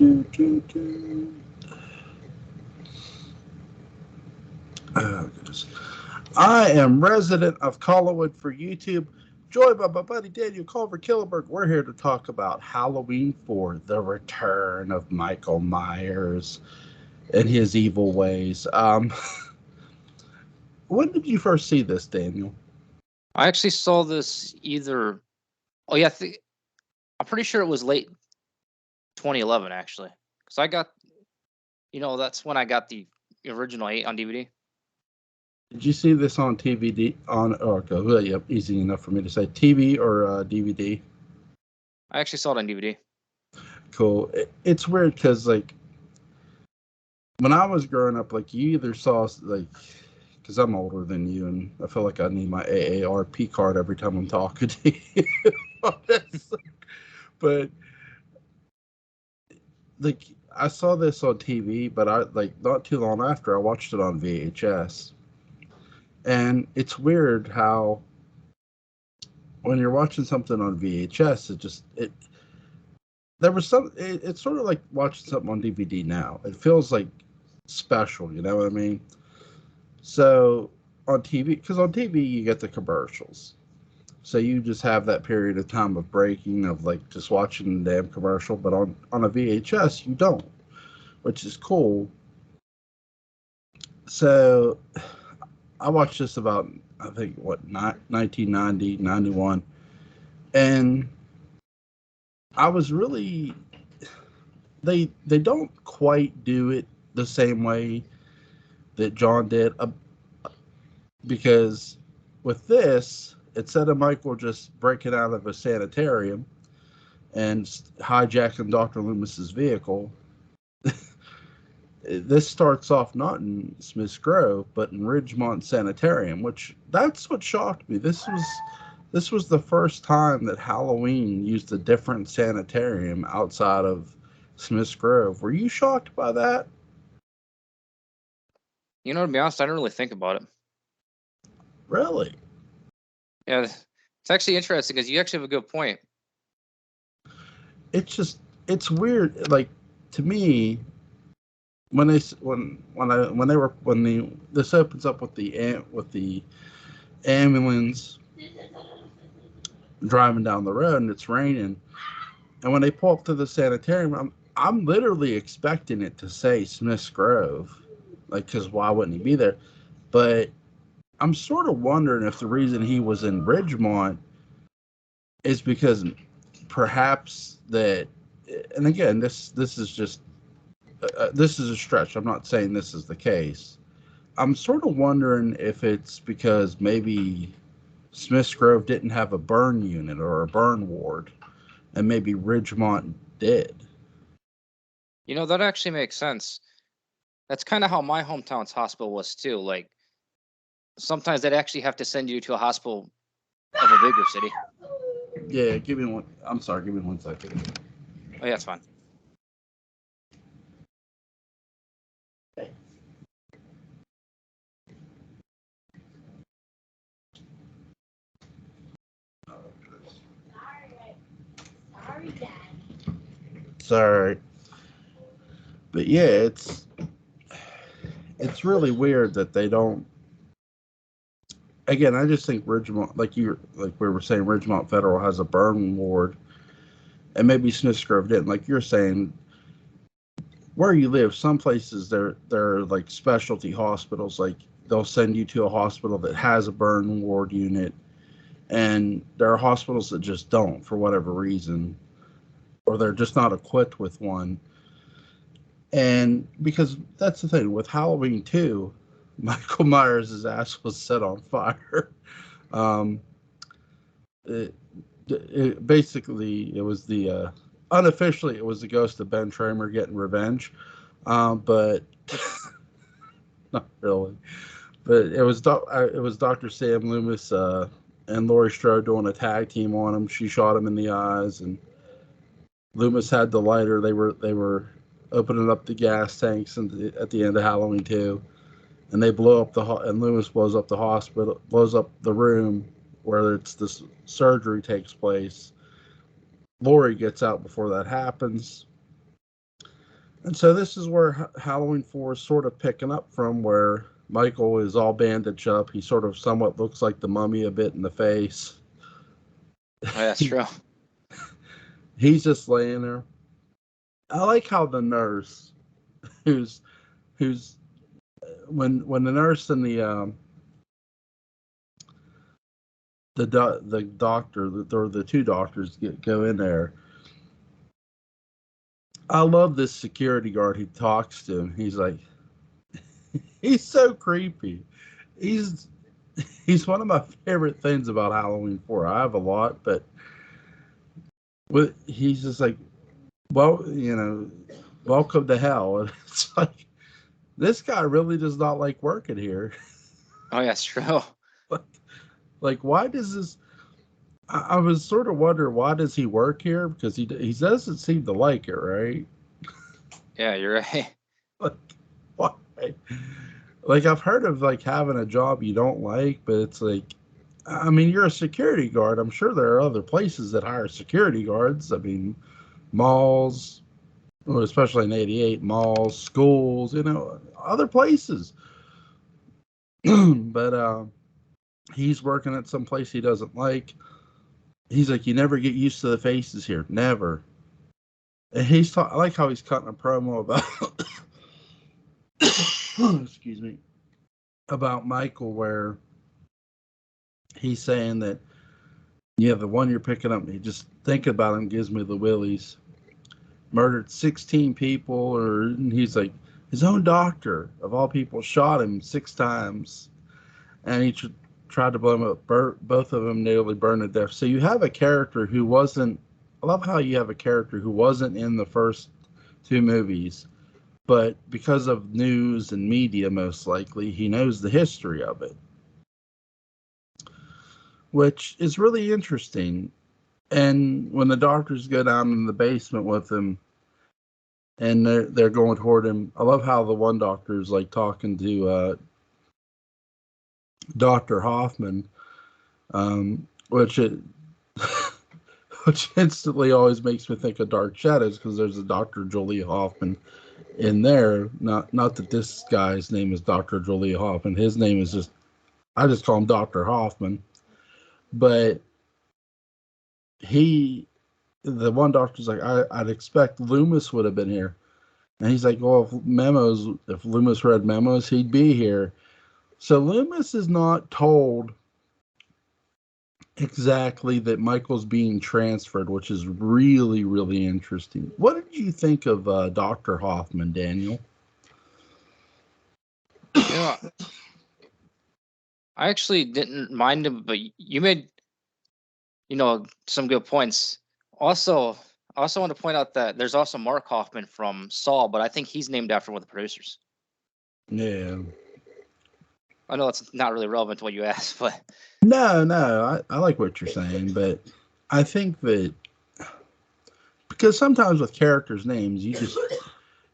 Oh, goodness. I am resident of Collinwood for YouTube, joined by my buddy Daniel Culver Killenberg. We're here to talk about Halloween 4, the return of Michael Myers and his evil ways. When did you first see this, Daniel? I actually saw this either. Oh yeah, I'm pretty sure it was late 2011 actually, because I got, that's when I got the original 8 on DVD. Did you see this on TVD? Okay, yep, easy enough for me to say. TV or DVD? I actually saw it on DVD. Cool. It's weird because, like, when I was growing up, like, you either saw, like, because I'm older than you, and I feel like I need my AARP card every time I'm talking to you. But, like, I saw this on TV, but not too long after, I watched it on VHS. And it's weird how when you're watching something on VHS, it's sort of like watching something on DVD now. It feels like special, you know what I mean? So on TV, because on TV you get the commercials. So you just have that period of time of breaking of like just watching the damn commercial, but on a VHS you don't, which is cool. So I watched this about, I think, 1990, 91. And I was really, they don't quite do it the same way that John did. Because with this, instead of Michael just breaking out of a sanitarium and hijacking Dr. Loomis's vehicle, this starts off not in Smith's Grove, but in Ridgemont Sanitarium, that's what shocked me. This was the first time that Halloween used a different sanitarium outside of Smith's Grove. Were you shocked by that? To be honest, I didn't really think about it. Really? Yeah, it's actually interesting because you actually have a good point. It's weird. Like, to me, this opens up with the ambulance driving down the road and it's raining, and when they pull up to the sanitarium, I'm literally expecting it to say Smith's Grove, like, because why wouldn't he be there? But I'm sort of wondering if the reason he was in Ridgemont is because perhaps that, and again, this is just this is a stretch. I'm not saying this is the case. I'm sort of wondering if it's because maybe Smith's Grove didn't have a burn unit or a burn ward, and maybe Ridgemont did. That actually makes sense. That's kind of how my hometown's hospital was too. Like, sometimes they'd actually have to send you to a hospital of a bigger city. Yeah, give me one. I'm sorry, give me 1 second. Oh yeah, it's fine. Sorry. But yeah, it's really weird that they don't. Again, I just think Ridgemont, like we were saying, Ridgemont Federal has a burn ward, and maybe Smith's Grove didn't. Like you're saying, where you live, some places they're like specialty hospitals. Like they'll send you to a hospital that has a burn ward unit, and there are hospitals that just don't for whatever reason, or they're just not equipped with one. And because that's the thing with Halloween 2, Michael Myers' ass was set on fire. Basically, it was unofficially it was the ghost of Ben Tramer getting revenge, but not really. But it was Dr. Sam Loomis and Laurie Strode doing a tag team on him. She shot him in the eyes, and Loomis had the lighter. They were opening up the gas tanks at the end of Halloween 2, and they blow up and Loomis blows up the hospital, blows up the room where this surgery takes place. Laurie gets out before that happens, And so this is where Halloween 4 is sort of picking up from, where Michael is all bandaged up. He sort of somewhat looks like the mummy a bit in the face. Oh, that's true. He's just laying there. I like how the nurse, who's who's when the nurse and the doctor, or the two doctors go in there. I love this security guard who talks to him. He's like, he's so creepy. He's he's one of my favorite things about Halloween 4. I have a lot, but he's just like, well, welcome to hell. And it's like, this guy really does not like working here. Oh, yeah, that's true. Like, why does this? I was sort of wondering, why does he work here? Because he doesn't seem to like it, right? Yeah, you're right. Like, why? Like, I've heard of like having a job you don't like, but it's like, I mean, you're a security guard. I'm sure there are other places that hire security guards. I mean, malls, or especially in '88, malls, schools, other places. But he's working at some place he doesn't like. He's like, you never get used to the faces here, never. And I like how he's cutting a promo about, excuse me, about Michael, where he's saying that, yeah, the one you're picking up, just thinking about him gives me the willies. Murdered 16 people, and he's like, his own doctor, of all people, shot him 6 times. And he tried to blow him up. Both of them nearly burned to death. So you have a character who wasn't, I love how you have a character who wasn't in the first 2 movies, but because of news and media, most likely, he knows the history of it, which is really interesting. And when the doctors go down in the basement with him, and they're going toward him, I love how the one doctor is like talking to Dr. Hoffman, which which instantly always makes me think of Dark Shadows, because there's a Dr. Julia Hoffman in there. Not that this guy's name is Dr. Julia Hoffman. His name is I just call him Dr. Hoffman. But the one doctor's like, I'd expect Loomis would have been here. And he's like, well, if Loomis read memos, he'd be here. So Loomis is not told exactly that Michael's being transferred, which is really, really interesting. What did you think of Dr. Hoffman, Daniel? You know, I actually didn't mind him, but you made, some good points. Also, I also want to point out that there's also Mark Hoffman from Saw, but I think he's named after one of the producers. Yeah. I know that's not really relevant to what you asked, but No, I like what you're saying, but I think that because sometimes with characters' names,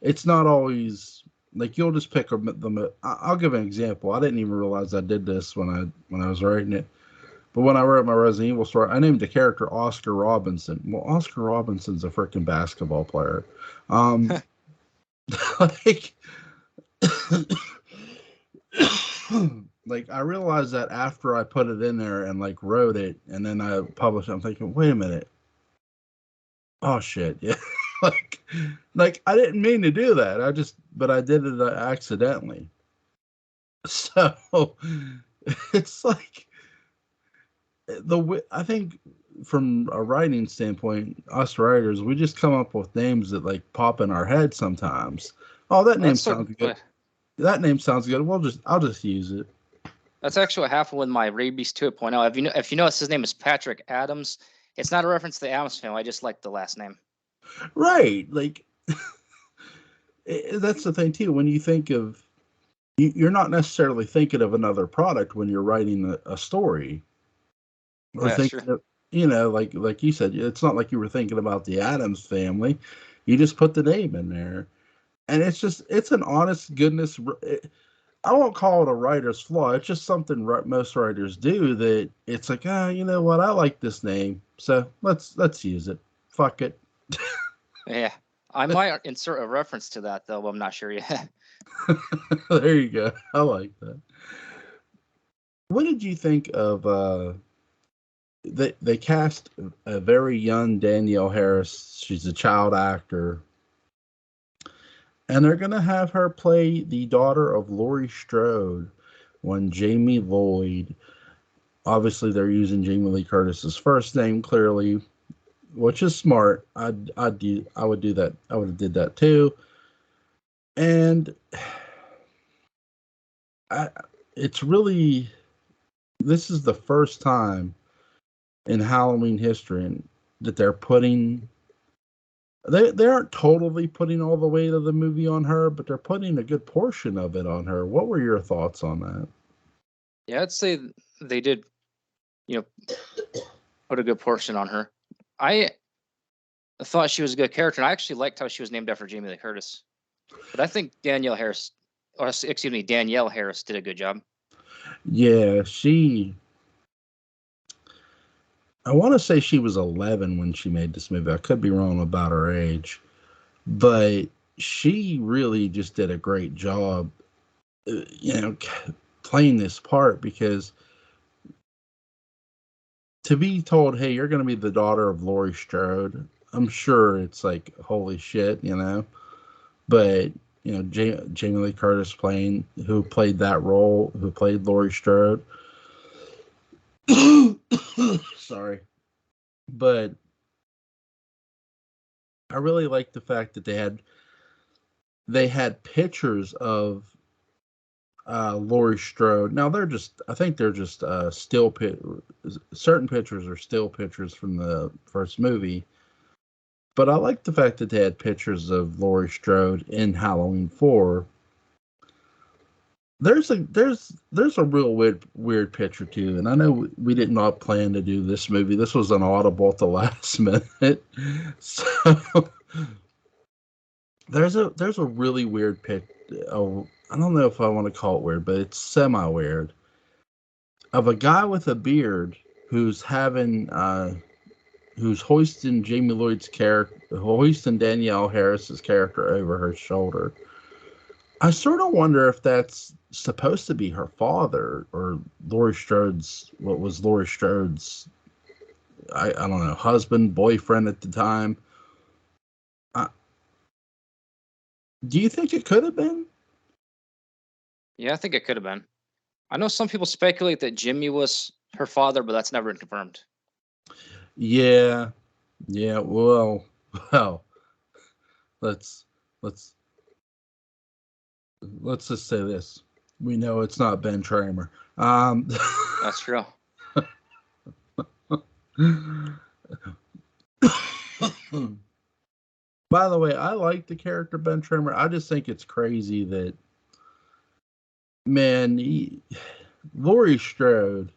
it's not always like you'll just pick them. I'll give an example. I didn't even realize I did this when I was writing it. But when I wrote my Resident Evil story, I named the character Oscar Robinson. Well, Oscar Robinson's a freaking basketball player. Like, like I realized that after I put it in there and like wrote it, and then I published it, I'm thinking, wait a minute. Oh shit, yeah. like I didn't mean to do that. But I did it accidentally. So it's like I think from a writing standpoint, us writers, we just come up with names that like pop in our head sometimes. Oh, that name sounds good. That name sounds good. I'll just use it. That's actually what happened with my Rabies 2.0. If you notice, his name is Patrick Adams. It's not a reference to the Adams family. I just like the last name. Right, like that's the thing too. When you think of, you're not necessarily thinking of another product when you're writing a story, or thinking of, like you said, it's not like you were thinking about the Adams family. You just put the name in there, and it's an honest goodness. I won't call it a writer's flaw. It's just something most writers do, that it's like, you know what? I like this name, so let's use it. Fuck it. Yeah, I might insert a reference to that though, but I'm not sure yet. There you go. I like that. What did you think of they cast a very young Danielle Harris. She's a child actor. And they're going to have her play the daughter of Laurie Strode when Jamie Lloyd. Obviously, they're using Jamie Lee Curtis's first name clearly, which is smart. I would do that. I would have did that too. And it's really, this is the first time in Halloween history that they're putting. They aren't totally putting all the weight of the movie on her, but they're putting a good portion of it on her. What were your thoughts on that? Yeah, I'd say they did, put a good portion on her. I thought she was a good character, and I actually liked how she was named after Jamie Lee Curtis. But I think Danielle Harris did a good job. Yeah, I want to say she was 11 when she made this movie. I could be wrong about her age, but she really just did a great job, playing this part, because to be told, hey, you're going to be the daughter of Laurie Strode, I'm sure it's like, holy shit, but Jamie Lee Curtis who played that role, who played Laurie Strode. Sorry. But I really like the fact that they had pictures of Laurie Strode. Now I think they're just certain pictures are still pictures from the first movie. But I like the fact that they had pictures of Laurie Strode in Halloween4. There's a real weird picture too, and I know we did not plan to do this movie. This was an audible at the last minute, so there's a really weird pic. Oh, I don't know if I want to call it weird, but it's semi weird, of a guy with a beard who's hoisting hoisting Danielle Harris's character over her shoulder. I sort of wonder if that's supposed to be her father, or Laurie Strode's, I don't know, husband, boyfriend at the time. Do you think it could have been? Yeah, I think it could have been. I know some people speculate that Jimmy was her father, but that's never been confirmed. Yeah. Well. Let's just say this: we know it's not Ben Tramer. That's true. By the way, I like the character Ben Tramer. I just think it's crazy that, man, Laurie Strode,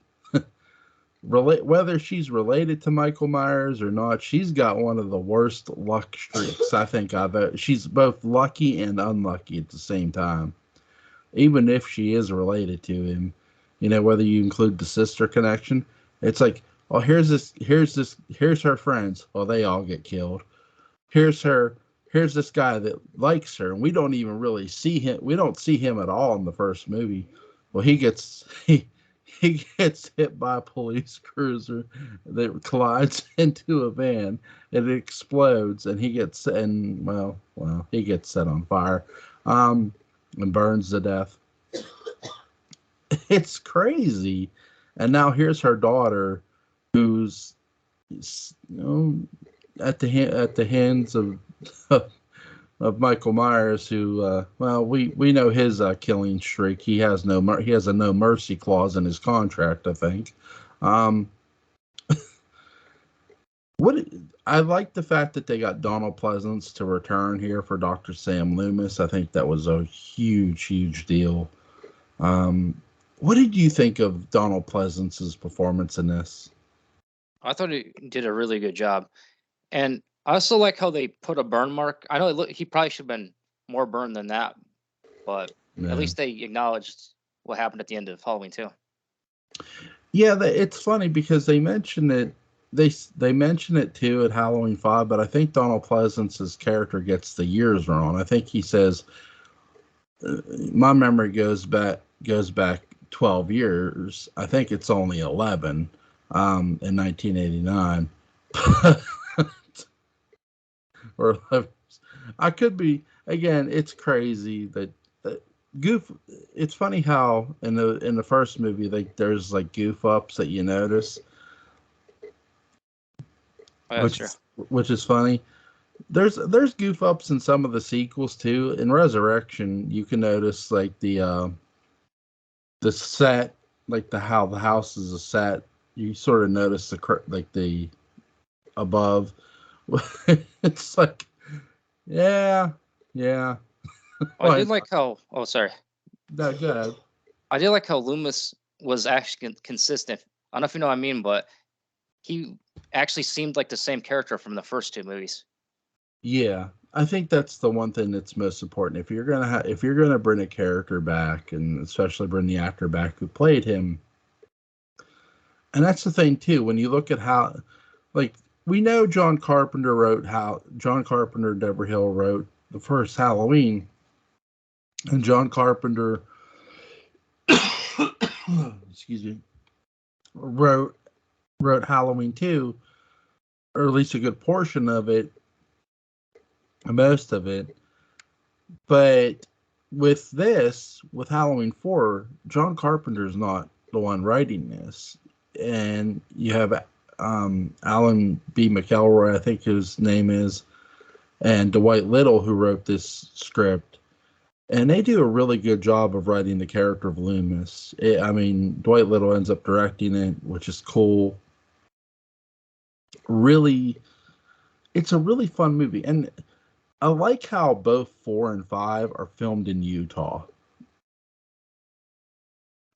whether she's related to Michael Myers or not, she's got one of the worst luck streaks I think I've ever. She's both lucky and unlucky at the same time. Even if she is related to him, whether you include the sister connection, it's like, oh, here's her friends. Well, they all get killed. Here's this guy that likes her, and we don't even really see him. We don't see him at all in the first movie. Well, he gets hit by a police cruiser that collides into a van, and it explodes, and he gets set on fire, and burns to death. It's crazy. And now here's her daughter, who's at the hands of Michael Myers, who we know his killing streak. He has a no mercy clause in his contract, I think. I like the fact that they got Donald Pleasance to return here for Dr. Sam Loomis. I think that was a huge deal. What did you think of Donald Pleasance's performance in this? I thought he did a really good job. And I also like how they put a burn mark. I know he probably should have been more burned than that, but at least they acknowledged what happened at the end of Halloween 2. Yeah, it's funny because they mentioned it they mention it too at Halloween 5, but I think Donald Pleasance's character gets the years wrong. I think he says my memory goes back 12 years. I think it's only 11 in 1989. Or 11. I could be, again, it's crazy that goof. It's funny how in the first movie, like, there's like goof ups that you notice, Oh, that's which true. is which is funny. There's goof ups in some of the sequels too. In Resurrection, you can notice like the set, like how the house is a set. You sort of notice the above. It's like, yeah, yeah. I Why did not? like how. Oh, sorry. No, go ahead. I did like how Loomis was actually consistent. I don't know if you know what I mean, but he actually seemed like the same character from the first two movies. Yeah, I think that's the one thing that's most important. If you're gonna bring a character back, and especially bring the actor back who played him, and that's the thing too. When you look at how, like, we know John Carpenter and Deborah Hill wrote the first Halloween, and John Carpenter, excuse me, wrote Halloween 2, or at least a good portion of it, most of it. But with Halloween 4, John Carpenter's not the one writing this, and you have Alan B. McElroy, I think his name is, and Dwight Little, who wrote this script, and they do a really good job of writing the character of Loomis. I mean, Dwight Little ends up directing it, which is cool. Really, it's a really fun movie, and I like how both 4 and 5 are filmed in Utah.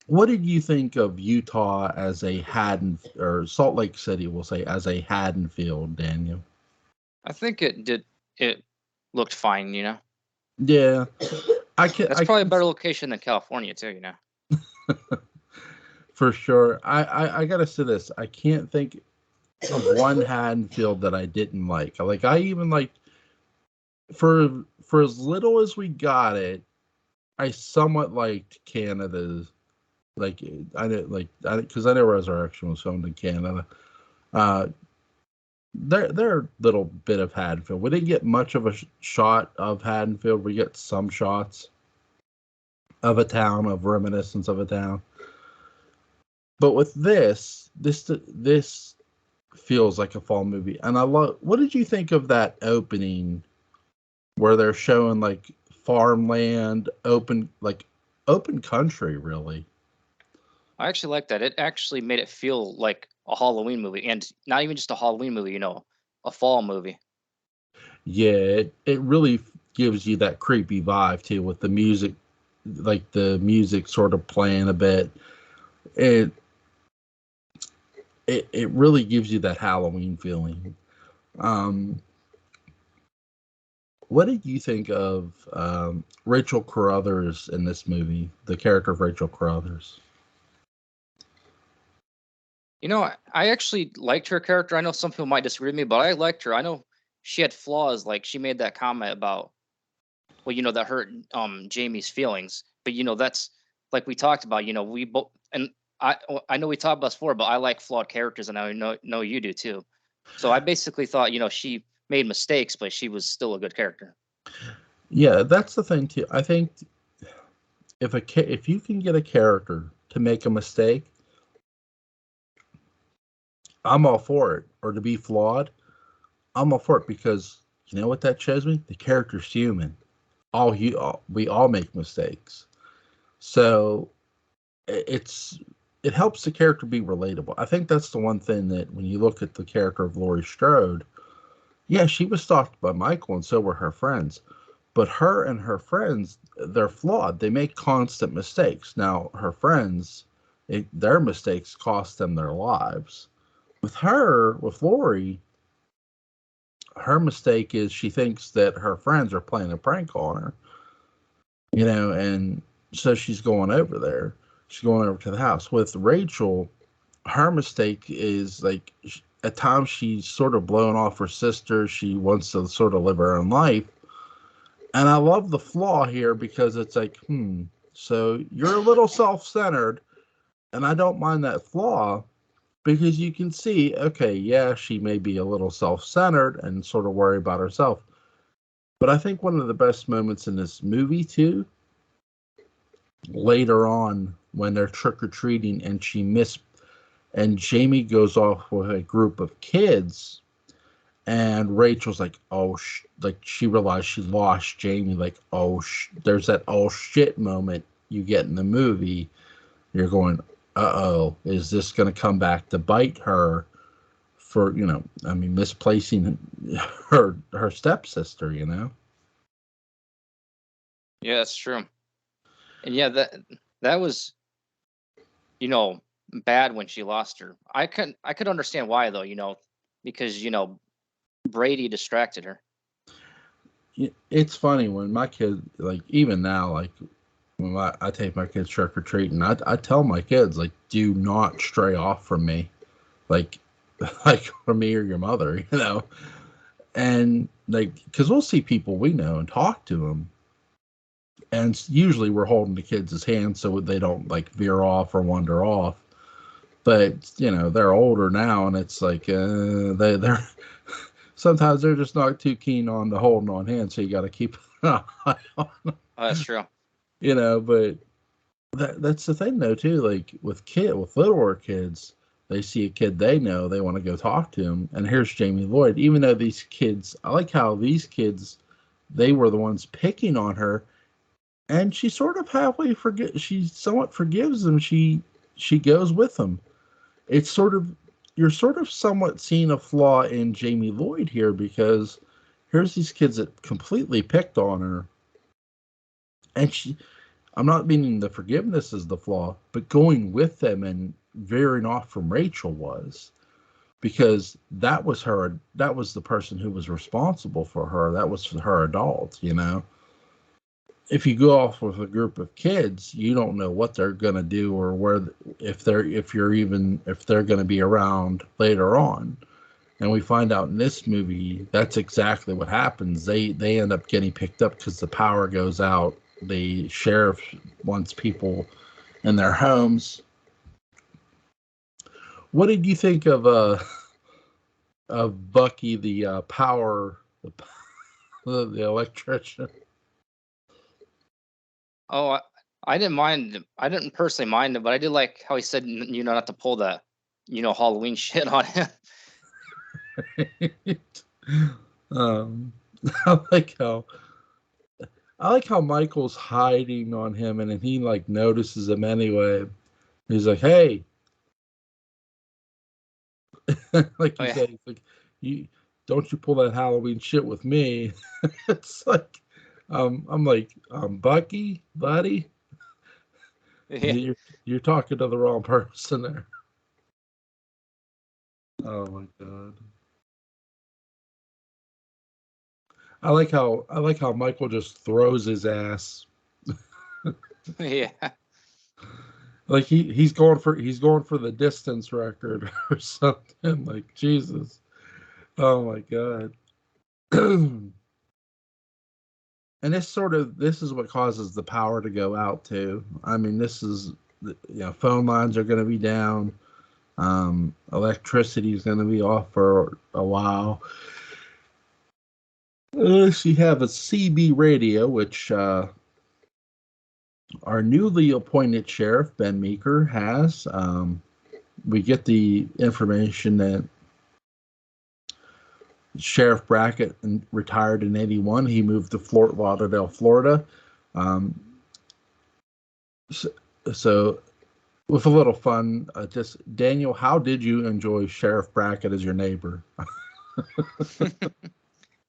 What did you think of Utah as a Haddon, or Salt Lake City, we'll say, as a Haddonfield, Daniel? I think it did. It looked fine. Yeah, That's I probably a can, better location than California too. for sure. I gotta say this. I can't think of one Haddonfield that I didn't like. I even liked, for as little as we got it, I somewhat liked Canada's. Like, I didn't like, because I know Resurrection was filmed in Canada. Uh, their little bit of Haddonfield. We didn't get much of a shot of Haddonfield. We get some shots of a town, of reminiscence of a town. But with this feels like a fall movie, and I love. What did you think of that opening where they're showing like farmland, open country, really? I actually like that. It actually made it feel like a Halloween movie, and not even just a Halloween movie. A fall movie. Yeah, it really gives you that creepy vibe too, with the music, like the music sort of playing a bit. It it really gives you that Halloween feeling. Um, what did you think of Rachel Carruthers in this movie? The character of Rachel Carruthers. I actually liked her character. I know some people might disagree with me, but I liked her. I know she had flaws. Like she made that comment about, well, that hurt Jamie's feelings. But that's like we talked about. We both, and I know we talked about this before, but I like flawed characters, and I know you do too. So I basically thought she made mistakes, but she was still a good character. Yeah, that's the thing too. I think if you can get a character to make a mistake, I'm all for it. Or to be flawed, I'm all for it, because you know what that shows me? The character's human. We all make mistakes. So it's it helps the character be relatable. I think that's the one thing that when you look at the character of Laurie Strode, yeah, she was stalked by Michael, and so were her friends. But her and her friends, they're flawed. They make constant mistakes. Now, her friends, their mistakes cost them their lives. With Laurie, her mistake is she thinks that her friends are playing a prank on her, and so she's going over there. She's going over to the house. With Rachel, her mistake is like at times she's sort of blown off her sister. She wants to sort of live her own life. And I love the flaw here because it's like, so you're a little self-centered, and I don't mind that flaw because you can see, okay, yeah, she may be a little self-centered and sort of worry about herself. But I think one of the best moments in this movie, too, later on when they're trick-or-treating and and Jamie goes off with a group of kids, and Rachel's like, oh, like she realized she lost Jamie. Like, oh, there's that oh shit moment you get in the movie. You're going, uh-oh, is this going to come back to bite her for, misplacing her stepsister, Yeah, that's true. And yeah, that was, bad when she lost her. I could understand why though, because Brady distracted her. It's funny when my kid, like even now, like when I take my kids trick or treating, I tell my kids like, do not stray off from me, like from me or your mother, and like because we'll see people we know and talk to them, and usually we're holding the kids' hands so they don't like veer off or wander off. But they're older now, and it's like they're sometimes they're just not too keen on the holding on hands, so you got to keep an eye on them. Oh, that's true. But that's the thing though too. Like with littler kids, they see a kid they know, they want to go talk to him. And here's Jamie Lloyd. Even though these kids, I like how these kids, they were the ones picking on her, and she sort of halfway she somewhat forgives them. She goes with them. It's sort of, you're sort of somewhat seeing a flaw in Jamie Lloyd here, because here's these kids that completely picked on her, and I'm not meaning the forgiveness is the flaw, but going with them and veering off from Rachel was, because that was the person who was responsible for her. That was her adult, If you go off with a group of kids, you don't know what they're going to do or if they're going to be around later on. And we find out in this movie that's exactly what happens. They end up getting picked up because the power goes out. The sheriff wants people in their homes. What did you think of Bucky, the power, the electrician? Oh, I didn't mind. I didn't personally mind it, but I did like how he said, not to pull that, Halloween shit on him. I like how Michael's hiding on him, and then he like notices him anyway. He's like, "Hey," like you said, he's like, "You don't you pull that Halloween shit with me?" It's like, I'm like, Bucky, buddy, Yeah. you're talking to the wrong person there. Oh my god. I like how Michael just throws his ass. Yeah. Like he's going for the distance record or something. Like Jesus. Oh my god. And this is what causes the power to go out too. I mean, this is phone lines are going to be down. Electricity is going to be off for a while. She have a CB radio, which our newly appointed sheriff, Ben Meeker, has. We get the information that Sheriff Brackett retired in 81. He moved to Fort Lauderdale, Florida. So with a little fun, just Daniel, how did you enjoy Sheriff Brackett as your neighbor?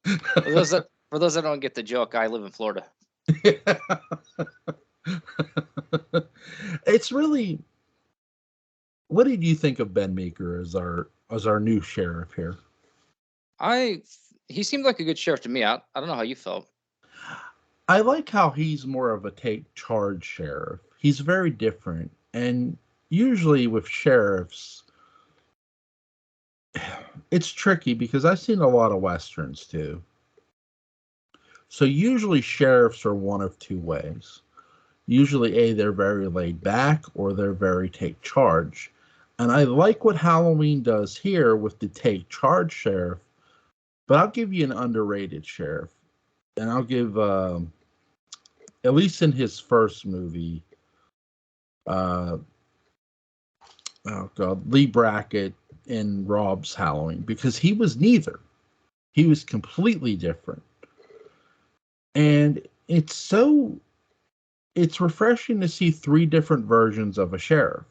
For those that don't get the joke, I live in Florida. It's really. What did you think of Ben Meeker as our new sheriff here? He seemed like a good sheriff to me. I don't know how you felt. I like how he's more of a take charge sheriff. He's very different, and usually with sheriffs, it's tricky because I've seen a lot of westerns too. So usually sheriffs are one of two ways. Usually, they're very laid back or they're very take charge. And I like what Halloween does here with the take charge sheriff, but I'll give you an underrated sheriff. And I'll give, at least in his first movie, uh, oh God, Lee Brackett in Rob's Halloween, because he was neither. He was completely different. And it's refreshing to see three different versions of a sheriff.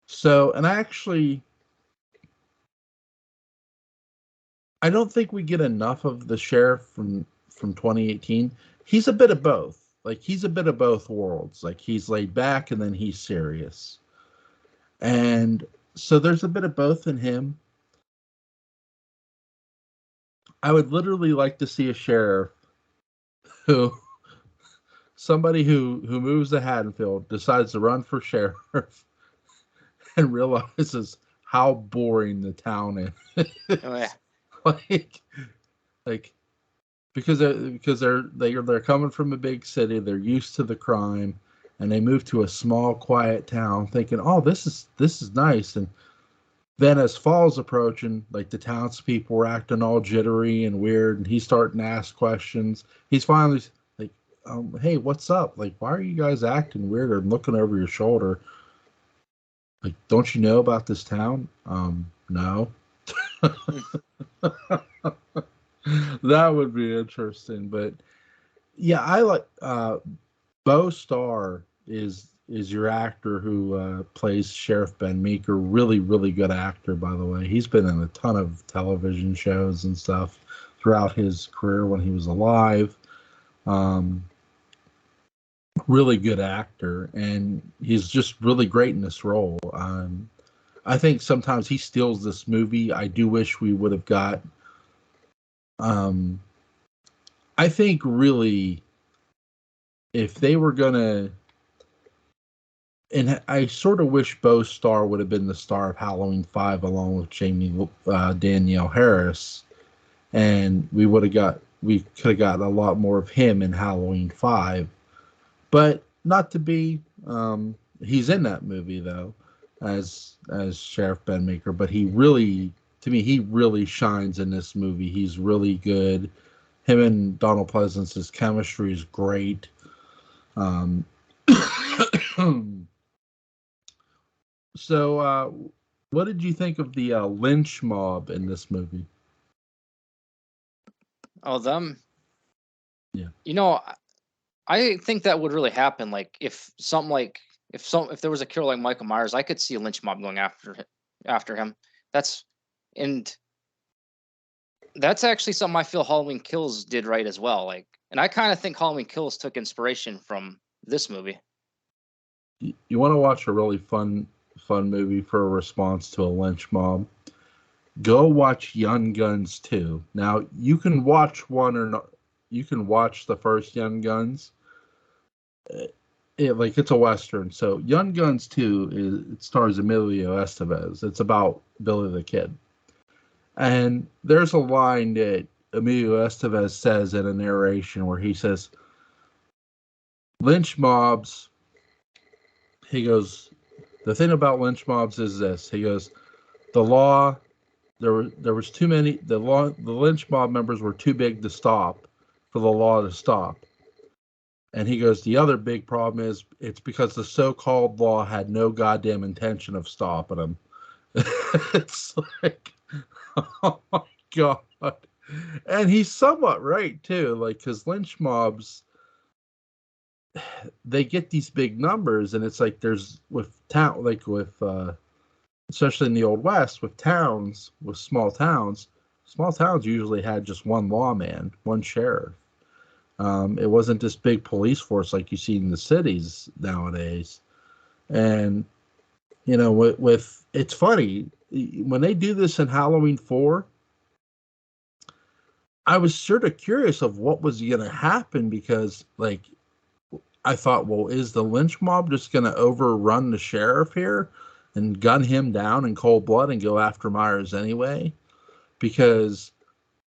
So, and I don't think we get enough of the sheriff from 2018. He's a bit of both. Like, he's a bit of both worlds. Like, he's laid back and then he's serious. And so there's a bit of both in him. I would literally like to see a sheriff who somebody who moves to Haddonfield, decides to run for sheriff, and realizes how boring the town is. Oh, yeah. like because they're coming from a big city, they're used to the crime, and they move to a small quiet town thinking, oh, this is nice. And then as fall's approaching, like, the townspeople were acting all jittery and weird, and he's starting to ask questions. He's finally like, hey, what's up? Like, why are you guys acting weird and looking over your shoulder? Like, don't you know about this town? No. That would be interesting. But yeah, I like Bo Starr is your actor who plays Sheriff Ben Meeker. Really, really good actor, by the way. He's been in a ton of television shows and stuff throughout his career when he was alive. Really good actor, and he's just really great in this role. I think sometimes he steals this movie. I do wish we would have got. I think really, if they were gonna, and I sort of wish Bo Starr would have been the star of Halloween 5 along with Jamie Danielle Harris, and we could have got a lot more of him in Halloween 5. But not to be. He's in that movie though, as Sheriff Ben Meeker. But he really shines in this movie. He's really good. Him and Donald Pleasance's chemistry is great. So, what did you think of the lynch mob in this movie? Oh, them. Yeah. I think that would really happen. Like, if there was a killer like Michael Myers, I could see a lynch mob going after him. That's actually something I feel Halloween Kills did right as well. Like, and I kind of think Halloween Kills took inspiration from this movie. You want to watch a really fun movie for a response to a lynch mob? Go watch Young Guns 2. Now, you can watch one or not. You can watch the first Young Guns. It's a Western. So Young Guns 2 it stars Emilio Estevez. It's about Billy the Kid. And there's a line that Emilio Estevez says in a narration where he says, lynch mobs, he goes, the thing about lynch mobs is this. He goes, the law, there was too many, the lynch mob members were too big to stop for the law to stop. And he goes, the other big problem is it's because the so-called law had no goddamn intention of stopping them. It's like, oh my God. And he's somewhat right, too. Like, because lynch mobs, they get these big numbers, and it's like there's especially in the Old West, with small towns usually had just one lawman, one sheriff. It wasn't this big police force like you see in the cities nowadays. And, it's funny, when they do this in Halloween 4, I was sort of curious of what was going to happen, because, like, I thought, well, is the lynch mob just going to overrun the sheriff here? and gun him down in cold blood and go after Myers anyway, because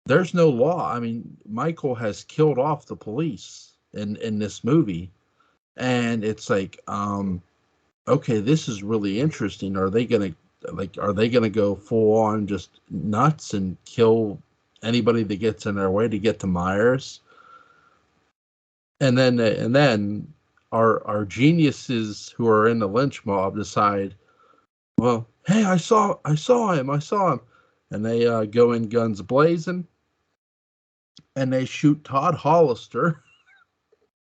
there's no law. I mean, Michael has killed off the police in this movie, and it's like, okay, this is really interesting. Are they gonna go full on just nuts and kill anybody that gets in their way to get to Myers? And then our geniuses who are in the lynch mob decide, well, hey, I saw him, and they go in guns blazing, and they shoot Todd Hollister.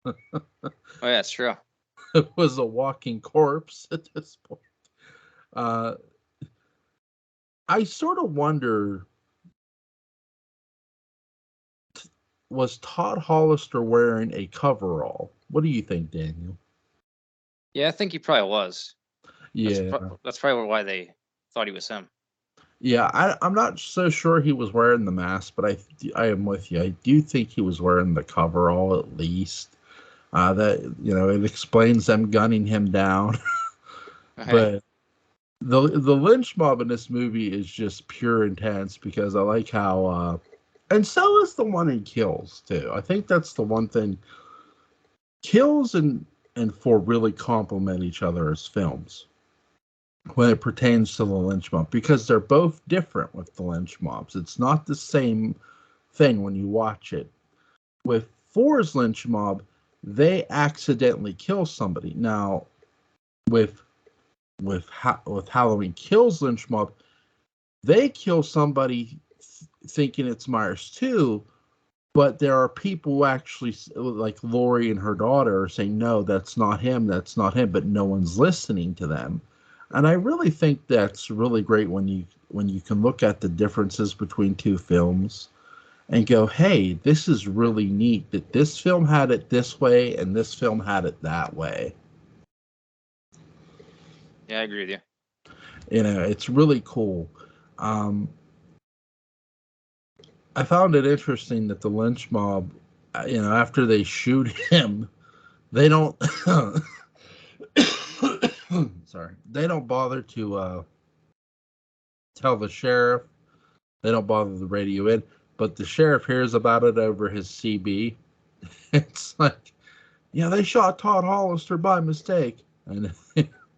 Oh yeah, it's true. It was a walking corpse at this point. I sort of wonder, was Todd Hollister wearing a coverall? What do you think, Daniel? Yeah, I think he probably was. Yeah. That's probably why they thought he was him. Yeah, I'm not so sure he was wearing the mask, but I am with you. I do think he was wearing the coverall at least. That, it explains them gunning him down. Okay. But the lynch mob in this movie is just pure intense, because I like how, and so is the one in Kills too. I think that's the one thing. Kills and 4 really complement each other as films when it pertains to the lynch mob, because they're both different with the lynch mobs. It's not the same thing when you watch it. With 4's lynch mob, they accidentally kill somebody. Now, with Halloween Kills lynch mob, they kill somebody thinking it's Myers too, but there are people who actually, like Lori and her daughter, are saying, no, that's not him, but no one's listening to them. And I really think that's really great when you can look at the differences between two films and go, hey, this is really neat that this film had it this way and this film had it that way. Yeah, I agree with you. It's really cool. I found it interesting that the lynch mob, after they shoot him, they don't sorry, they don't bother to tell the sheriff. They don't bother to radio in, but the sheriff hears about it over his CB. It's like, yeah, they shot Todd Hollister by mistake. And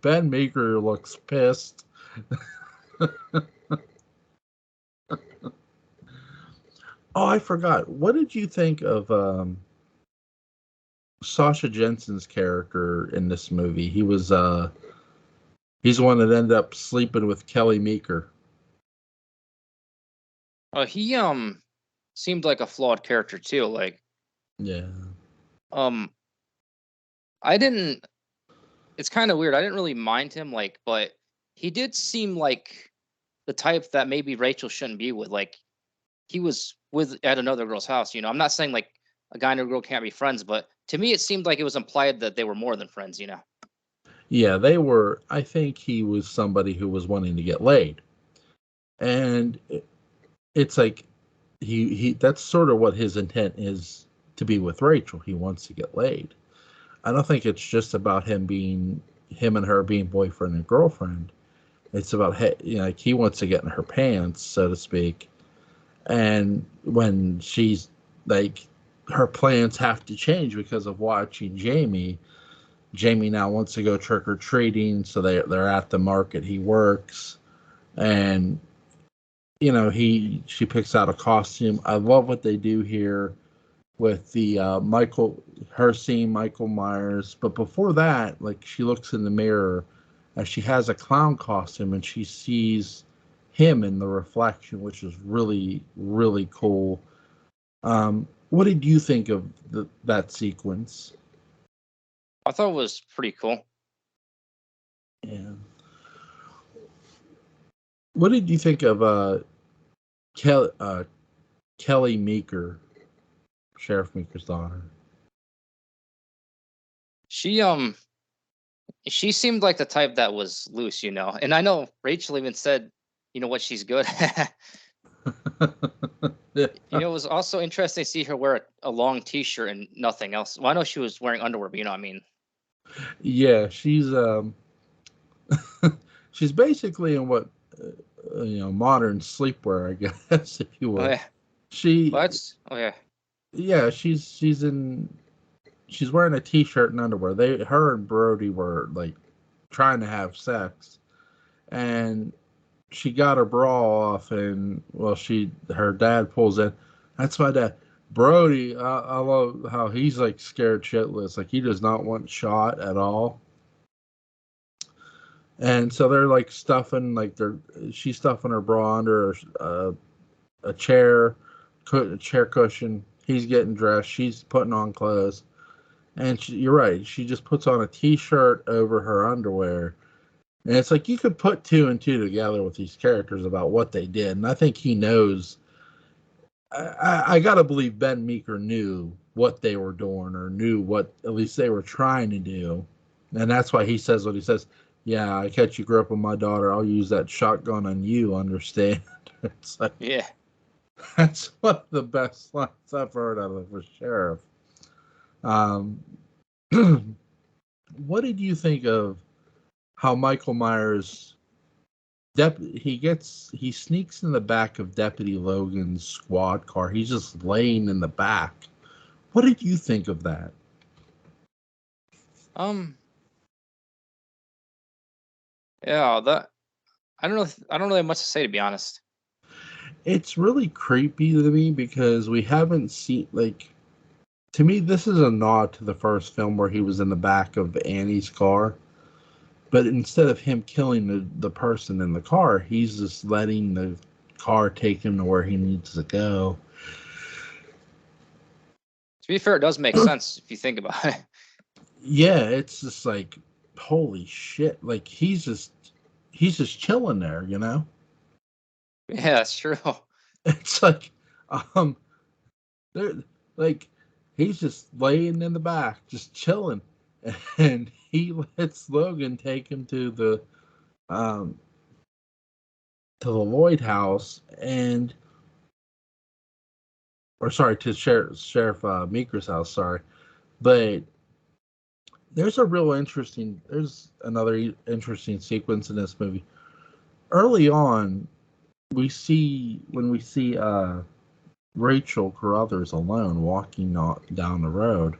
Ben Meeker looks pissed. Oh, I forgot. What did you think of Sasha Jensen's character in this movie? He's the one that ended up sleeping with Kelly Meeker. He seemed like a flawed character too. Like, yeah. I didn't. It's kind of weird. I didn't really mind him, but he did seem like the type that maybe Rachel shouldn't be with. Like, he was at another girl's house. I'm not saying like a guy and a girl can't be friends, but to me it seemed like it was implied that they were more than friends. Yeah, they were. I think he was somebody who was wanting to get laid, and it's like he that's sort of what his intent is, to be with Rachel. He wants to get laid. I don't think it's just about him and her being boyfriend and girlfriend. It's about, like, he wants to get in her pants, so to speak. And when she's like, her plans have to change because of watching Jamie. Jamie now wants to go trick or treating, so they're at the market he works, and she picks out a costume. I love what they do here with the her seeing Michael Myers, but before that, like, she looks in the mirror as she has a clown costume and she sees him in the reflection, which is really, really cool. What did you think of that sequence? I thought it was pretty cool. Yeah. What did you think of Kelly Meeker, Sheriff Meeker's daughter? She seemed like the type that was loose, and I know Rachel even said, what she's good at. It was also interesting to see her wear a long t-shirt and nothing else. Well, I know she was wearing underwear, but you know what I mean. Yeah, she's she's basically in what modern sleepwear, I guess, if you Oh will. yeah. She, Well, that's yeah. yeah, she's wearing a t-shirt and underwear. Her and Brody were like trying to have sex, and she got her bra off, and well, her dad pulls in. That's my dad. Brody, I love how he's like scared shitless. Like he does not want shot at all. And so they're like stuffing, she's stuffing her bra under a chair cushion. He's getting dressed. She's putting on clothes. And you're right. She just puts on a t-shirt over her underwear. And it's like you could put two and two together with these characters about what they did. And I think he knows. I got to believe Ben Meeker knew what they were doing, or knew what at least they were trying to do. And that's why he says what he says. Yeah, I catch you groping my daughter. I'll use that shotgun on you, understand? It's like, Yeah. that's one of the best lines I've heard out of a sheriff. Um, what did you think of how Michael Myers he sneaks in the back of Deputy Logan's squad car. He's just laying in the back. What did you think of that? Yeah, that I don't know. I don't really have much to say, to be honest. It's really creepy to me because we haven't seen, like, to me this is a nod to the first film where he was in the back of Annie's car. But instead of him killing the person in the car, he's just letting the car take him to where he needs to go. To be fair, it does make sense if you think about it. Yeah, it's just like, holy shit. Like he's just chilling there, you know? Yeah, that's true. It's like they're like he's just laying in the back, just chilling. And he lets Logan take him um to the Lloyd house, to Sheriff Meeker's house, sorry. But there's another interesting sequence in this movie. Early on, we see Rachel Carruthers alone walking down the road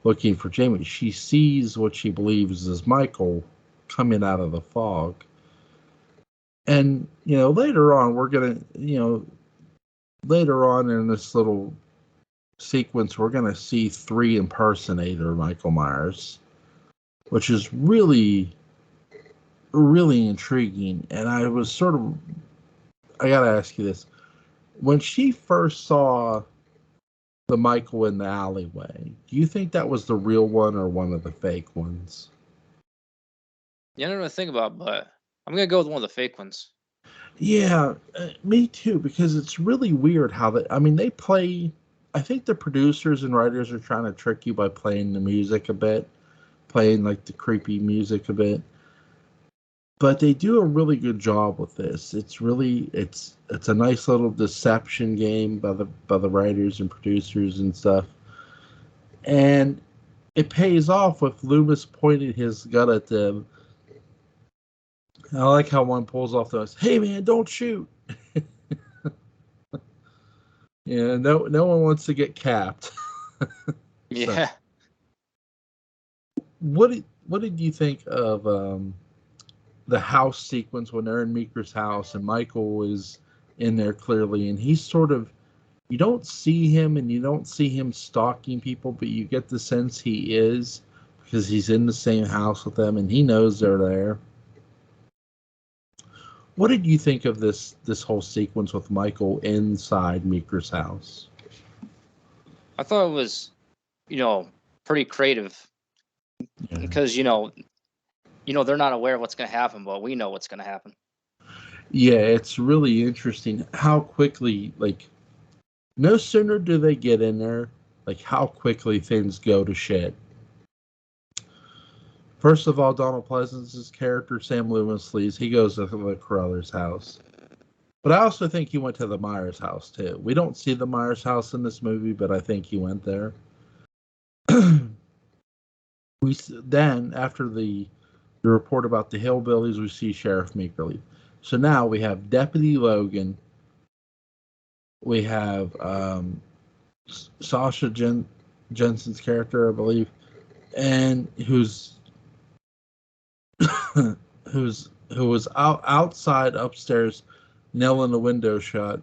looking for Jamie. She sees what she believes is Michael coming out of the fog. And, later on, later on in this little sequence, we're going to see 3 impersonator Michael Myers, which is really, really intriguing. And I got to ask you this. When she first saw the Michael in the alleyway, do you think that was the real one or one of the fake ones? Yeah, I don't know what to think about, but I'm gonna go with one of the fake ones. Yeah, me too, because it's really weird how they play. I think the producers and writers are trying to trick you by playing the music a bit, playing like the creepy music a bit. But they do a really good job with this. It's a nice little deception game by the writers and producers and stuff. And it pays off with Loomis pointing his gun at them. I like how one pulls off those, "Hey man, don't shoot." Yeah, no one wants to get capped. So, Yeah. what did you think of the house sequence when they're in Meeker's house and Michael is in there clearly, and he's sort of, you don't see him and you don't see him stalking people, but you get the sense he is, because he's in the same house with them and he knows they're there. What did you think of this whole sequence with Michael inside Meeker's house? I thought it was, pretty creative because they're not aware of what's gonna happen, but we know what's gonna happen. Yeah, it's really interesting how quickly, like, no sooner do they get in there, like how quickly things go to shit. First of all, Donald Pleasance's character, Sam Loomis, leaves. He goes to the Carruthers house. But I also think he went to the Myers house, too. We don't see the Myers house in this movie, but I think he went there. Then, after the The report about the hillbillies, we see Sheriff Meeker leave. So now we have Deputy Logan. We have Sasha Jensen's character, I believe, and who was outside upstairs, nailing the window shut.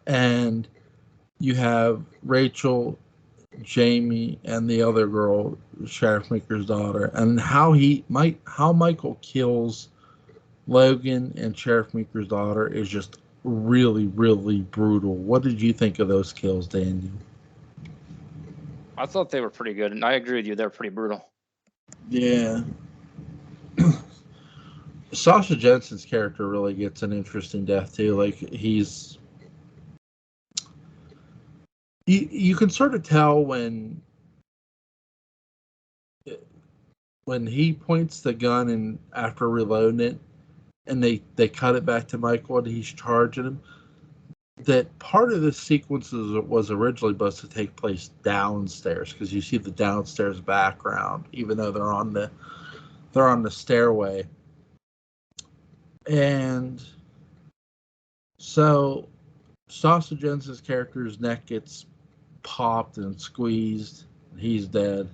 And you have Rachel, Jamie, and the other girl, Sheriff Meeker's daughter, and how Michael kills Logan and Sheriff Meeker's daughter is just really, really brutal. What did you think of those kills, Daniel? I thought they were pretty good, and I agree with you. They're pretty brutal. Yeah. Sasha Jensen's character really gets an interesting death too. Like you can sort of tell when he points the gun and after reloading it, and they cut it back to Michael and he's charging him. That part of the sequence was originally supposed to take place downstairs because you see the downstairs background, even though they're on the stairway. And so Sasha Jensen's character's neck gets popped and squeezed. He's dead.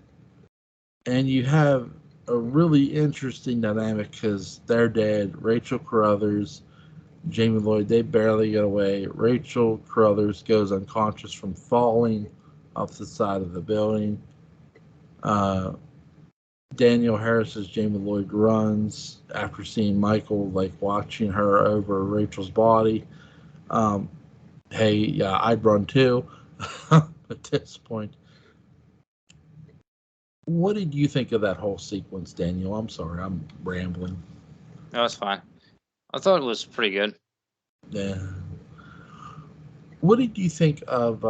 And you have a really interesting dynamic because they're dead. Rachel Carruthers, Jamie Lloyd, they barely get away. Rachel Carruthers goes unconscious from falling off the side of the building. Daniel Harris's Jamie Lloyd runs after seeing Michael watching her over Rachel's body. Hey, yeah, I'd run too at this point. What did you think of that whole sequence, Daniel? I'm sorry, I'm rambling. No, it's fine. I thought it was pretty good. Yeah. What did you think of?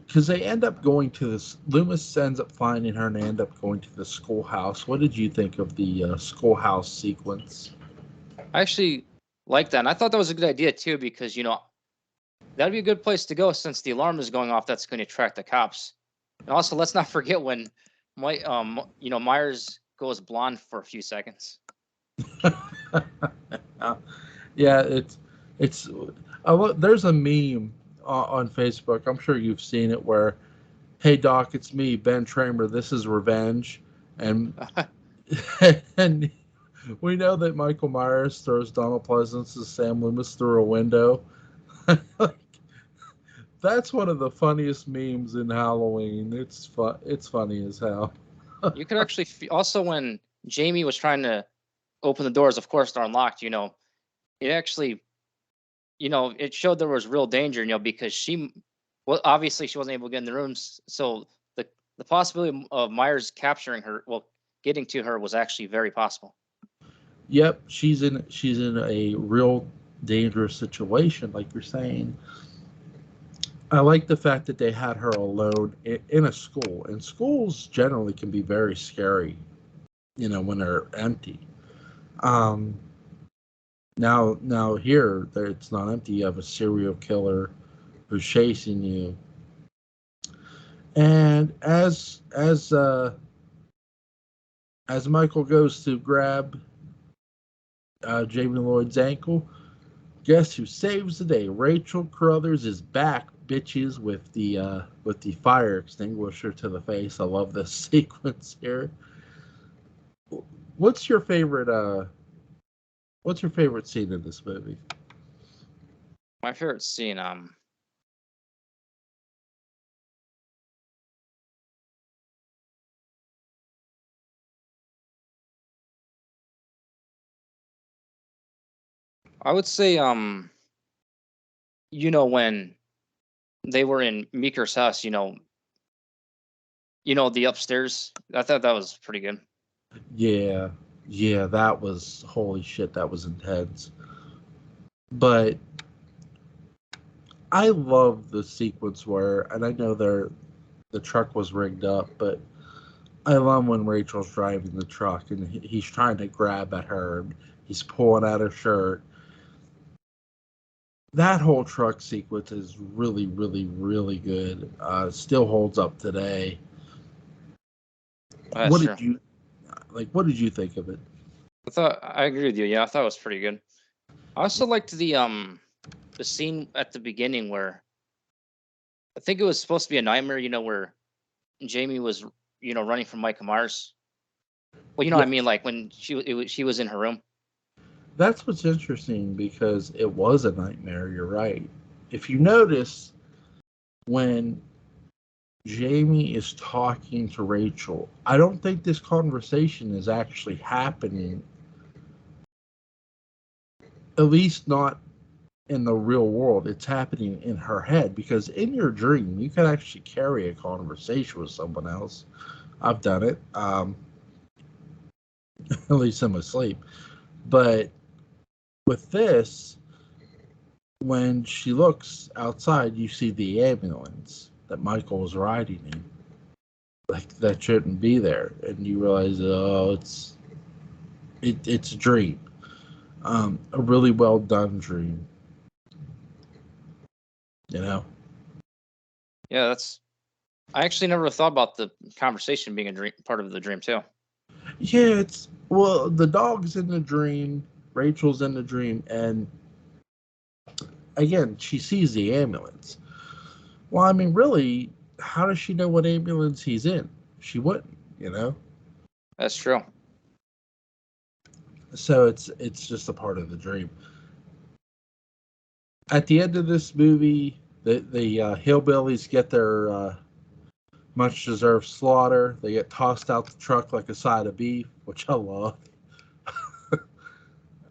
Because they end up going to this. Loomis ends up finding her, and they end up going to the schoolhouse. What did you think of the schoolhouse sequence? I actually like that, and I thought that was a good idea too because that'd be a good place to go since the alarm is going off. That's going to attract the cops. And also, let's not forget when Myers goes blonde for a few seconds. Yeah, it's. There's a meme on Facebook. I'm sure you've seen it where, "Hey Doc, it's me, Ben Tramer. This is revenge," and and we know that Michael Myers throws Donald Pleasance as Sam Loomis through a window. That's one of the funniest memes in Halloween. It's fun. It's funny as hell. You could actually also when Jamie was trying to open the doors, of course they're unlocked. It actually, it showed there was real danger. Because obviously she wasn't able to get in the rooms, so the possibility of Myers capturing her, getting to her, was actually very possible. Yep, she's in a real dangerous situation, like you're saying. I like the fact that they had her alone in a school, and schools generally can be very scary, when they're empty. Now here, it's not empty. You have a serial killer who's chasing you, and as Michael goes to grab Jamie Lloyd's ankle, guess who saves the day? Rachel Carruthers is back, bitches, with the fire extinguisher to the face. I love this sequence here. What's your favorite scene in this movie? My favorite scene, I would say, when they were in Meeker's house, the upstairs. I thought that was pretty good. Yeah, that was, holy shit, that was intense. But I love the sequence where, and I know the truck was rigged up, but I love when Rachel's driving the truck and he's trying to grab at her and he's pulling at her shirt. That whole truck sequence is really, really, really good. Still holds up today. That's What true. did you like? What did you think of it? I agree with you. Yeah, I thought it was pretty good. I also liked the scene at the beginning where I think it was supposed to be a nightmare. Where Jamie was running from Michael Myers. Well, what I mean, Yes, like when she was in her room. that's what's interesting because it was a nightmare. You're right. If you notice when Jamie is talking to Rachel, I don't think this conversation is actually happening. At least not in the real world. It's happening in her head because in your dream you can actually carry a conversation with someone else. I've done it, at least in my sleep. But with this, when she looks outside, you see the ambulance that Michael was riding in. Like that shouldn't be there, and you realize, oh, it's a dream, a really well done dream. You know? Yeah, that's. I actually never thought about the conversation being a dream part of the dream too. Yeah, it's well, the dog's in the dream, Rachel's in the dream, and again, she sees the ambulance. Well, I mean, really, how does she know what ambulance he's in? She wouldn't, you know. That's true. So it's just a part of the dream. At the end of this movie, the hillbillies get their much deserved slaughter. They get tossed out the truck like a side of beef, which I love.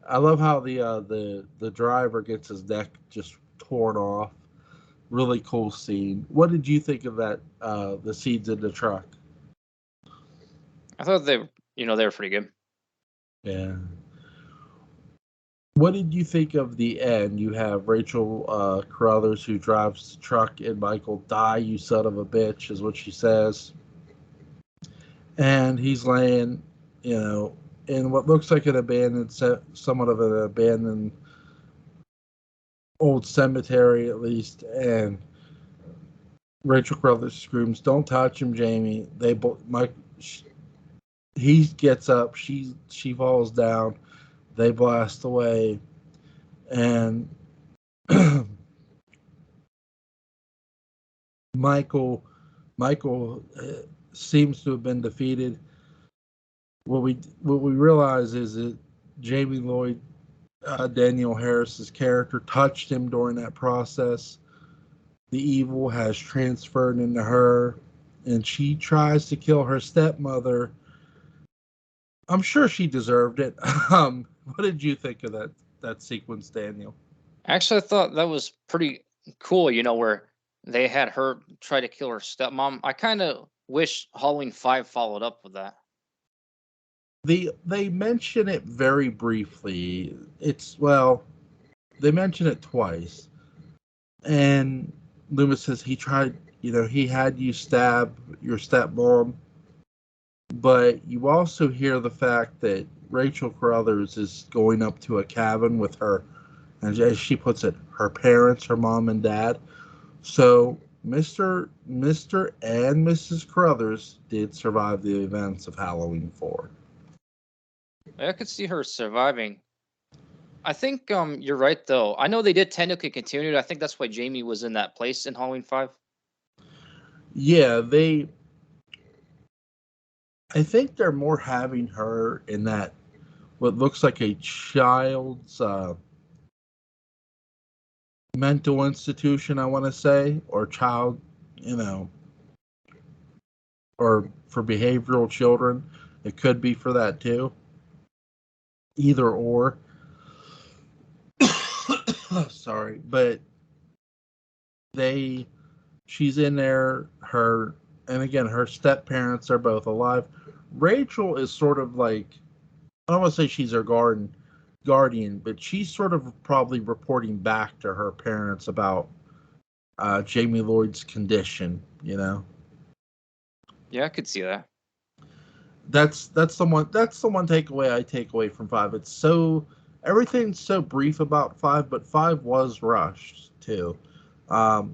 I love how the driver gets his neck just torn off. Really cool scene. What did you think of that? The scenes in the truck. I thought they were pretty good. Yeah. What did you think of the end? You have Rachel Carruthers who drives the truck, and Michael, die, you son of a bitch, is what she says. And he's laying, in what looks like an abandoned, somewhat of an abandoned old cemetery, at least. And Rachel Carruthers screams, "Don't touch him, Jamie!" Mike, he gets up, she falls down, they blast away, and Michael Michael seems to have been defeated. What we realize is that Jamie Lloyd, Daniel Harris's character, touched him during that process. The evil has transferred into her, and she tries to kill her stepmother. I'm sure she deserved it. What did you think of that sequence, Daniel? Actually, I thought that was pretty cool. Where they had her try to kill her stepmom. I kind of wish Halloween 5 followed up with that. They mention it very briefly. They mention it twice, and Loomis says he tried. He had you stab your stepmom, but you also hear the fact that Rachel Carruthers is going up to a cabin with her, and as she puts it, her parents, her mom and dad. So Mr. and Mrs. Carruthers did survive the events of Halloween 4. I could see her surviving. I think you're right though. I know they did technically continue it. I think that's why Jamie was in that place in Halloween 5. Yeah, I think they're more having her in that what looks like a child's mental institution, I want to say, or child, you know, or for behavioral children. It could be for that too. Either or. Sorry, but they she's in there, and again, her step parents are both alive. Rachel is sort of like, I don't want to say she's her guardian, but she's sort of probably reporting back to her parents about Jamie Lloyd's condition. Yeah, I could see that. That's the one takeaway I take away from 5. It's so everything's so brief about 5, but 5 was rushed too. 4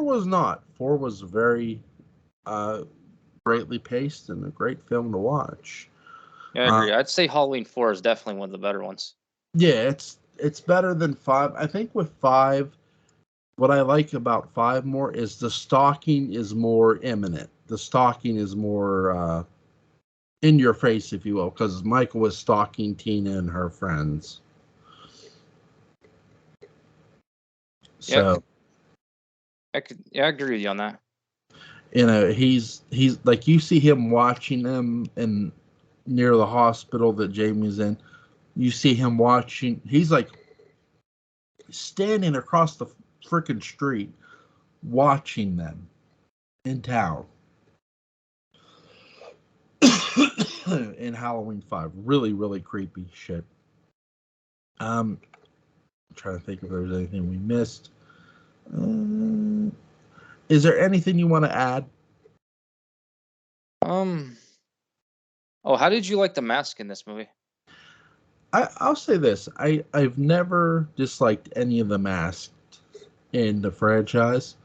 was not. 4 was very greatly paced and a great film to watch. Yeah, I agree. I'd say Halloween 4 is definitely one of the better ones. Yeah, it's better than 5. I think with 5, what I like about 5 more is the stalking is more imminent. The stalking is more in your face, if you will, because Michael was stalking Tina and her friends. So, I agree with you on that. he's like, you see him watching them in near the hospital that Jamie's in. You see him watching. He's like standing across the freaking street, watching them in town. In Halloween 5, really, really creepy shit. I'm trying to think if there's anything we missed. Is there anything you want to add? Oh, how did you like the mask in this movie? I'll say this: I've never disliked any of the masks in the franchise.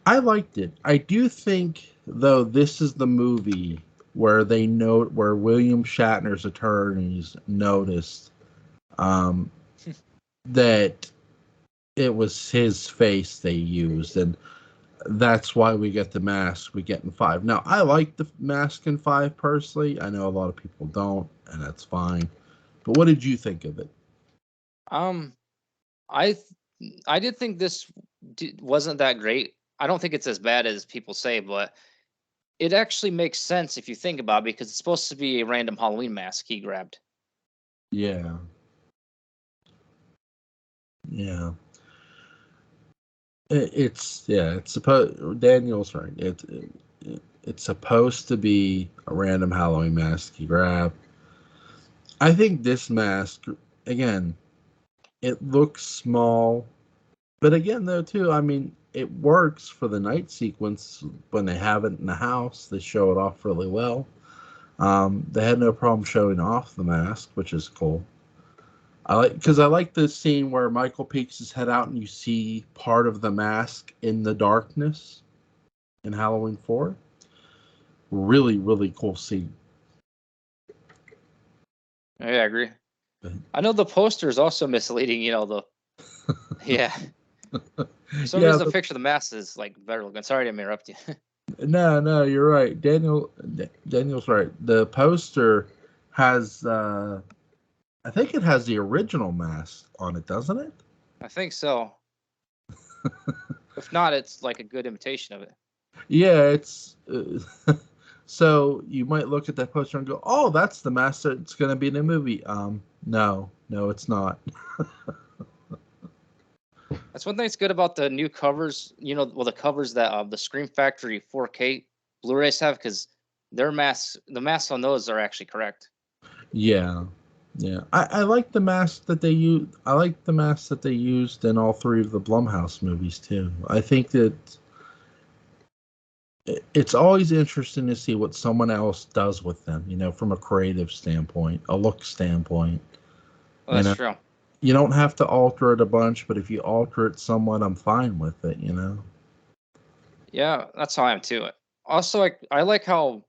I liked it. I do think, though, this is the movie where where William Shatner's attorneys noticed that it was his face they used, and that's why we get the mask we get in 5. Now, I like the mask in 5 personally. I know a lot of people don't, and that's fine. But what did you think of it? Um, I I did think this wasn't that great. I don't think it's as bad as people say, but it actually makes sense if you think about it because it's supposed to be a random Halloween mask he grabbed. Yeah. Yeah. It's supposed. Daniel's right. It's supposed to be a random Halloween mask you grab. I think this mask, again, it looks small, but again, though, too, I mean, it works for the night sequence when they have it in the house. They show it off really well. They had no problem showing off the mask, which is cool. I like the scene where Michael peeks his head out and you see part of the mask in the darkness in Halloween 4. Really, really cool scene. Yeah, I agree. I know the poster is also misleading. Yeah. For some Yeah, reason, the picture of the mask is like better looking. Sorry to interrupt you. no, you're right. Daniel's right. The poster has, I think it has the original mask on it, doesn't it? I think so. If not, it's like a good imitation of it. Yeah, it's. So you might look at that poster and go, "Oh, that's the mask that's going to be in the movie." No, it's not. That's one thing that's good about the new covers. The covers that the Scream Factory 4K Blu-rays have, because the masks on those are actually correct. Yeah, I like the mask that they use. I like the mask that they used in all 3 of the Blumhouse movies too. I think that it's always interesting to see what someone else does with them. From a creative standpoint, a look standpoint. Well, You that's know, true. you don't have to alter it a bunch, but if you alter it somewhat, I'm fine with it. Yeah, that's how I am too. Also, I like how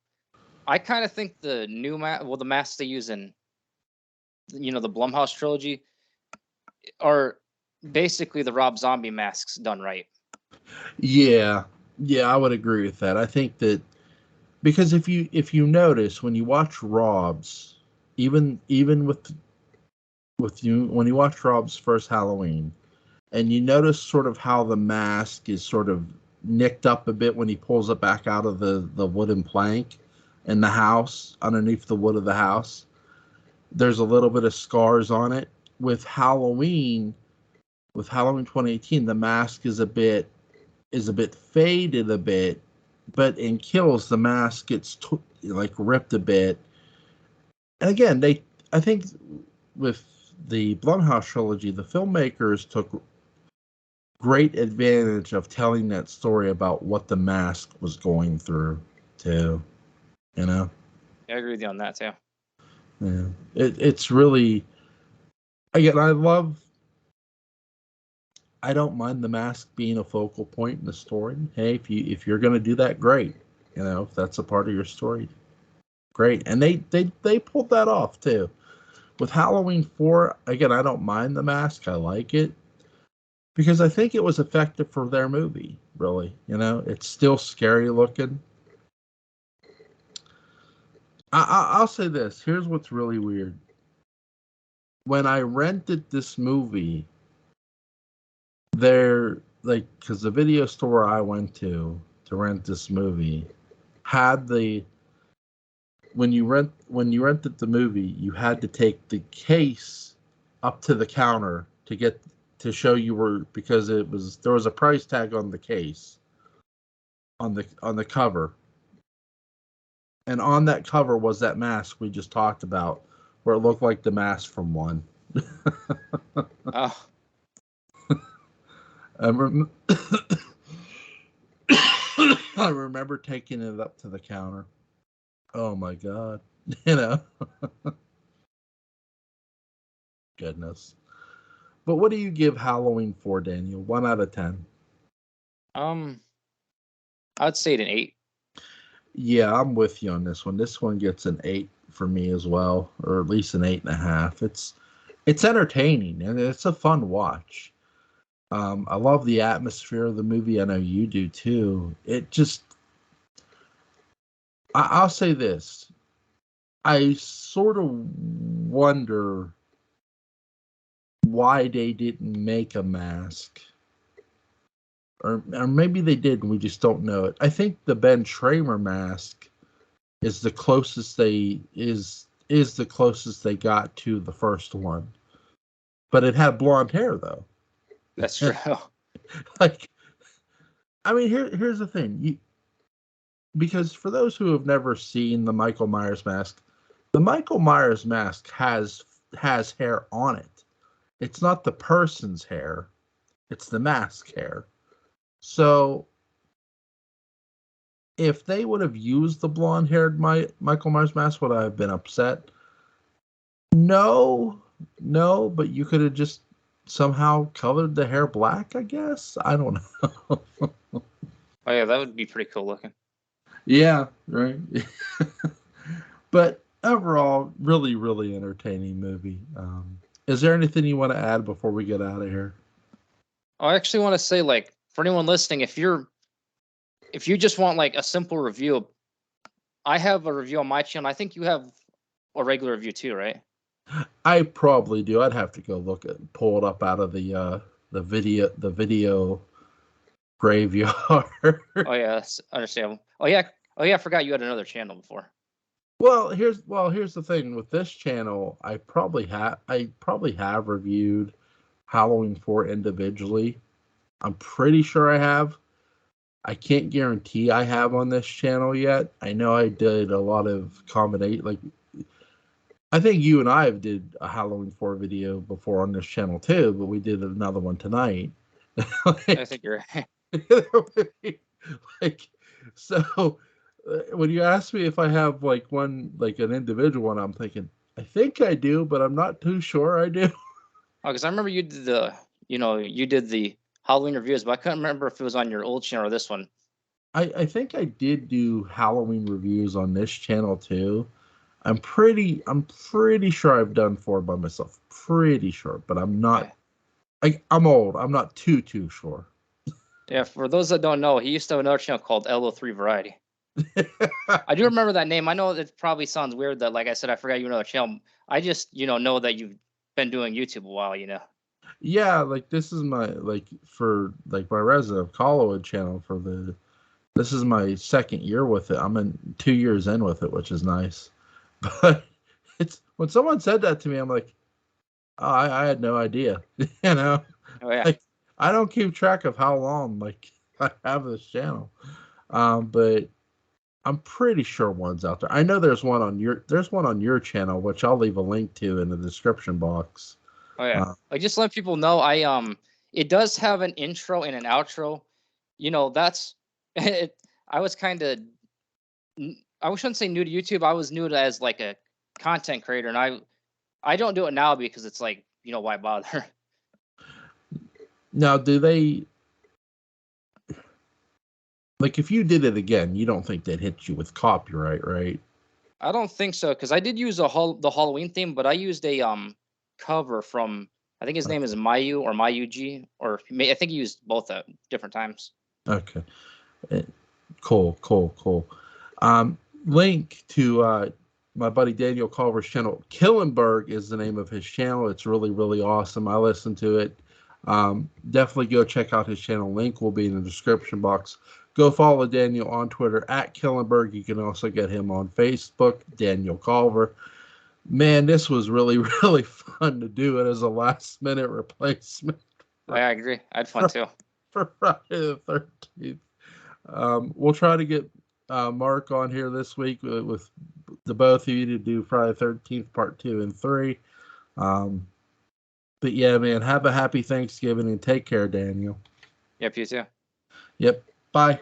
I kind of think the new the masks they use in the Blumhouse trilogy are basically the Rob Zombie masks done right. Yeah, I would agree with that. I think that because if you notice when you watch Rob's, even with you when you watch Rob's first Halloween, and you notice sort of how the mask is sort of nicked up a bit when he pulls it back out of the wooden plank in the house underneath the wood of the house. There's a little bit of scars on it. With Halloween 2018, the mask is a bit faded a bit, but in Kills the mask gets like ripped a bit. And again, I think with the Blumhouse trilogy, the filmmakers took great advantage of telling that story about what the mask was going through too. I agree with you on that too. Yeah. It's really, again, I don't mind the mask being a focal point in the story. Hey, if you're gonna do that, great. You know, if that's a part of your story, great. And they pulled that off too. With Halloween 4, again, I don't mind the mask. I like it because I think it was effective for their movie. Really, you know, it's still scary looking. I'll say this. Here's what's really weird. When I rented this movie, there, like, because the video store I went to rent this movie had the when you rented the movie, you had to take the case up to the counter to get to show you were, because there was a price tag on the case on the cover, and on that cover was that mask we just talked about, where it looked like the mask from One. Oh, I remember taking it up to the counter. Oh my god, you know, goodness. But what do you give Halloween 4, Daniel? 1 out of 10. I'd say it an 8. Yeah, I'm with you on this one. This one gets an 8 for me as well, or at least an 8.5. It's entertaining and it's a fun watch. I love the atmosphere of the movie. I know you do too. It just, I'll say this. I sort of wonder why they didn't make a mask, or maybe they did and we just don't know it. I think the Ben Tramer mask is the closest the closest they got to the first one, but it had blonde hair though. That's true. Like, I mean, here's the thing. Because for those who have never seen the Michael Myers mask, the Michael Myers mask has hair on it. It's not the person's hair, it's the mask hair. So if they would have used the blonde-haired Michael Myers mask, would I have been upset? No, no, but you could have just somehow colored the hair black, I guess. I don't know. Oh yeah, that would be pretty cool looking. Yeah, right. But overall, really, really entertaining movie. Is there anything you want to add before we get out of here? I actually want to say, like, for anyone listening, if you just want like a simple review, I have a review on my channel. I think you have a regular review too, right? I probably do. I'd have to go pull it up out of the video graveyard. Oh yeah, that's understandable. Oh yeah, I forgot you had another channel before. Here's the thing with this channel. I probably have reviewed Halloween 4 individually. I'm pretty sure I have. I can't guarantee I have on this channel yet. I know I did a lot of combination. Like, I think you and I did a Halloween 4 video before on this channel too, but we did another one tonight. I think you're right. Like, so when you ask me if I have like one, like an individual one, I'm thinking I think I do, but I'm not too sure I do. Oh, because I remember you did the Halloween reviews, but I couldn't remember if it was on your old channel or this one. I think I did do Halloween reviews on this channel too. I'm pretty sure I've done 4 by myself. Pretty sure, but I'm not. I'm old. I'm not too sure. Yeah, for those that don't know, he used to have another channel called LO3 Variety. I do remember that name. I know it probably sounds weird that, like I said, I forgot you another channel. I just, know that you've been doing YouTube a while, Yeah, like this is my for my resident of Collowood channel this is my second year with it. I'm in 2 years in with it, which is nice. But it's when someone said that to me, I'm like, oh, I had no idea. Oh yeah. Like, I don't keep track of how long I have this channel. But I'm pretty sure one's out there. I know there's one on your channel, which I'll leave a link to in the description box. Oh yeah. Like, just let people know, it does have an intro and an outro. That's it. I was kind of, I shouldn't say new to YouTube. I was new to as like a content creator, and I don't do it now because it's like, why bother? Now, do they Like, if you did it again, you don't think they'd hit you with copyright, right? I don't think so, because I did use the Halloween theme, but I used a cover from, I think his name is Mayu or Mayuji, or I think he used both at different times. Okay. Cool. Link to my buddy Daniel Culver's channel. Killenberg is the name of his channel. It's really, really awesome. I listen to it. Definitely go check out his channel. Link will be in the description box. Go follow Daniel on Twitter at Killenberg. You can also get him on Facebook, Daniel Culver. Man, this was really, really fun to do it as a last minute replacement. I agree. I had fun too. For Friday the 13th. We'll try to get Mark on here this week with the both of you to do Friday the 13th, part 2 and 3. But yeah, man, have a happy Thanksgiving and take care, Daniel. Yep, you too. Yep. Bye.